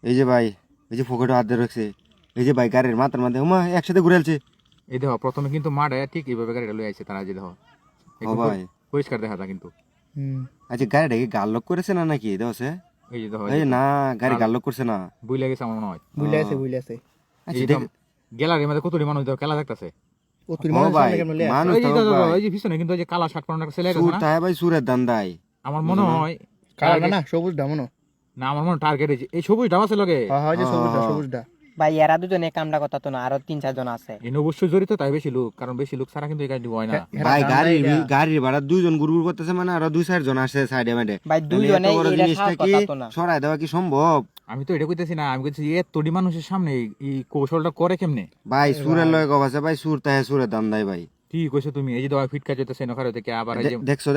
এই যে ভাই, এই যে পকেটে হাত দিয়ে রাখছে, এই যে ভাই গাড়ির মাথার মধ্যে ওমা একসাথে ঘুরে আলছে। এই দেখো প্রথমে কিন্তু মাঠে ঠিক এইভাবে গাড়িটা লই আইছে তারা, যে দেখো একদম ভাই পরিষ্কার দেখা যায় কিন্তু। আচ্ছা গাড়িটা কি গাল লক করেছে না নাকি দেখছে? এই যে দেখো এই না গাড়ি গাল লক করছে না, বুইলা গেছে আমার মনে হয়। বুইলা আছে আচ্ছা এই গ্যালারির মধ্যে কতটি মানুষ দেখো খেলা দেখতেছে। ভাই মানুষ এই যে তো দেখো, ভাই এই যে পিছনে কিন্তু এই যে কালা শার্ট পরানো একটা ছেলে সুর আছে না, তাই ভাই সুরের দান্দাই আমার মনে হয় কালারটা না সবুজটা মনো না, আমার মনে টার্গেট এই সবুজটা আছে লগে। হয় যে সবুজটা ভাই এরা দুজনে কামটা কথা তো না, আরো 3-4 জন আছে। এনে অবশ্যই জড়িত, তাই বেশি লোক, কারণ বেশি লোক ছাড়া কিন্তু এই গাড়ি হয় না। ভাই গাড়ির ভাড়া 2 জন গুরগুর করতেছে, মানে আরো 2-4 জন আসে সাইডে মাইডে। ভাই দুইজনে এরা সাহস কি কথা তো না। সরাই দেওয়া কি সম্ভব? আমি তো এটা কইতেছি না, আমি কইতেছি এতটি মানুষের সামনে এই কৌশলটা করে কেমনে? ভাই সুরের লয় গবাছে ভাই, সুর তাহে সুরের দান্দাই ভাই। ঠিক কইছো তুমি। এই যে দাও ফিটকা যেতেছে নখারে থেকে আবার এই যে দেখছো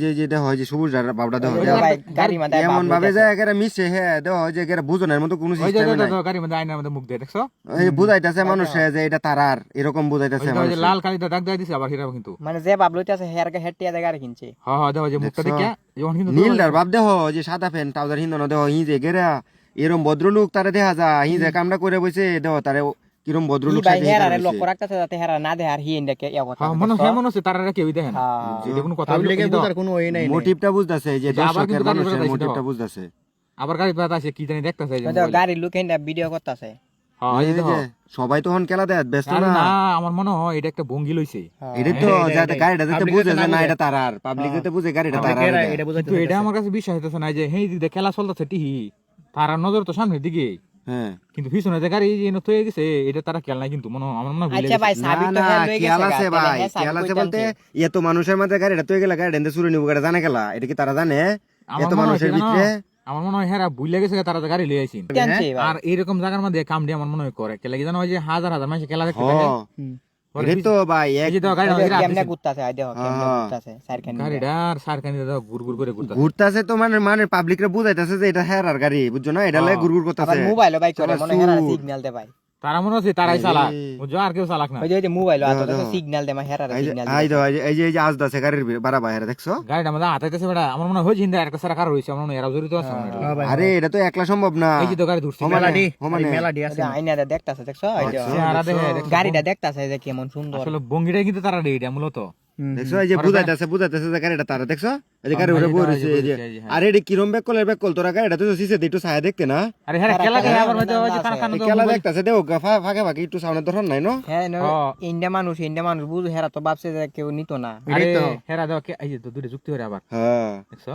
যে দেখো যে সবুজ বাবুটা দেখো ভাই গাড়ি মাথায় এমন ভাবে যায় একেবারে মিশে, হ্যাঁ দেখো যে একেবারে বুঝনের মতো কোনো ওই যে সিস্টেম নাই। গাড়ির মধ্যে আয়নার মধ্যে মুখ দিয়ে দেখছো, এই বুঝাইতাছে মানুষে যে এটা তারার, এরকম বুঝাইতাছে ওই যে মানুষ। লাল কালিটা দাগ দিয়ে দিছে আবার হিরাও কিন্তু। মানে যে বাবলুতে আছে হেয়ারকে হেটিয়া গাড়ি কিনছে। হ্যাঁ হ্যাঁ দেখো যে মুখটা দেখে যখন কিন্তু নীলদার বাপ দেখো যে সাদা ফ্যান ট্রাউজার হিন্দন দেখো হি যে গেরা এরকম ভদ্রলোক তারে দেখা যায়, হি যে কামটা করে বসে দেখো তারে কিরম ভদ্রলোক ভাই সাজে হেয়ারে লক্ষ্য রাখতেছে যাতে হেরা না দেয়, আর হি ইন্ডাকে ইয়া কথা। হ্যাঁ মনে হচ্ছে তারা কেউই দেখে না, এটা কোনো কথা পাবলিকে বুঝার কোনো ওয়ে নাই মোটিভটা বুঝতাছে যে যে আবার দর্শকের কিন্তু গাড়ি মানুষের ঘোড়া মোটিভটা বুঝতাছে। আবার গাড়ি পাতা আছে কি জানি দেখতেছে এই যে দেখো গাড়ির লোক এন্ডা ভিডিও করতেছে। হ্যাঁ এই যে এই দেখো। যে সবাই তখন খেলা দেয় ব্যস্ত আরে না, না, আমার মনে হয় এটা একটা ভঙ্গি লইছে। এটা তো যাতে গাড়িটা যাতে Public বুঝে যাতে যে না না বুঝে। এটা তারার, পাবলিক যাতে বুঝে গাড়িটা এটা তারার। এটা কিন্তু বুঝাইতে এটা আমার কাছে বিশ্বাস হইতেছে না যে হেই দিকে খেলা চলতেছে টিহি, তারা নজর তো সামনের দিকে, হ্যাঁ কিন্তু পিছনে যে গাড়ি যে থয়ে গেছে এটা তারা খেয়াল নাই কিন্তু আমার মনে হয় ভুলে আচ্ছা ভাই গেছে। সাবিত তো না হেয়ার লয়ে খেয়াল গেছে আছে ভাই, খেয়াল আছে বলতে এত মানুষের মাঝে গাড়িটা তুই গেলা গাড়ি এনে চুরি নিব গাড়ি জানে খেলা, এটা কি তারা জানে? আমার এত মনে হয় মানুষের কি জানো? ভিতরে আমার মনে হয় হেরা ভুলে গেছে তারা যে গাড়ি লিয়ে আইছেন। জানছি ভাই। আর এইরকম জায়গার মধ্যে কামটি আমার মনে হয় করে খেলা কি জানো, ওই যে হাজার হাজার মানুষ খেলা দেখতে থাকে। এটা তো ভাই এই যে দেখো গাড়ি কেমনে ঘুরতাছে, আই দেখো কেমনে ঘুরতাছে সাইরখান। গাড়িটা আর সারকানি দেখো গুড় গুড় করে ঘুরতাছে। ঘুরতাছে তো মানে পাবলিকরে বুঝাইতাছে যে এটা হেরার গাড়ি, বুঝছো না? এটা লয়ে গুরগুর আবার করতেছে। মোবাইলও বাইক করে মনে হেরা সুর। সিগন্যাল দে ভাই। তারা মনে হচ্ছে তারাই চালাক, এই। বুঝছো, আর কেউ চালাক না। ওই যে মোবাইলও দেখো, আছে দেখো। সিগন্যাল দে, মা হেরা এই যে সিগন্যাল এই দে। যে এই যে আজদাছে গাড়ির বাড়া বাইরে দেখছো? গাড়িটা মধ্যে হাতাইতেছে বেটা, আমার মনে হয় হিন্দা একটা সারা কার রয়েছে, আমার মনে হয় এরাও জড়িত আছে মনে হয়। আরে এটা তো একলা সম্ভব না। এই যে তো গাড়ি ধরছে মেলাডি সমানে। মেলাডি আছে আইনাতে দেখতাছে, দেখছো এই যে চেহারা দেখে দেখছো? গাড়িটা দেখতাছে যে কেমন সুন্দর। আসলে বঙ্গিটাই কিন্তু তারা রেডি মূলত। দেখছো এই যে বুঝাইতাছে যে গাড়িটা তারা দেখছো? এই যে গাড়ি এই উড়ে যে বইছে এই যে। এই যে, হ্যাঁ। আরে এটা কিরম ব্যাক তোরা গাড়িটা তো সিসে একটু ছায়া দেখতে না? আরে হ্যাঁ খেলা খেলা আবার হয়তো ওই যে কান কান এই খেলা দেখতাছে দেখো ফাঁকে ফাঁকে একটু সামনে ধরন নাই না? হ্যাঁ হ্যাঁ। ইন্ডিয়া মানুষ বুঝ হেরা তো ভাবছে যে কেউ নিত না। আরে হেরা দাও এই যে তো দুটো যুক্তি করে আবার হ্যাঁ দেখছো?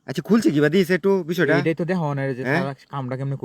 আচ্ছা খুলছে কিবা দিয়েছে একটু বিষয়টা? এটাই তো দেখো না যে হ্যাঁ? তারা কামটা কেমনে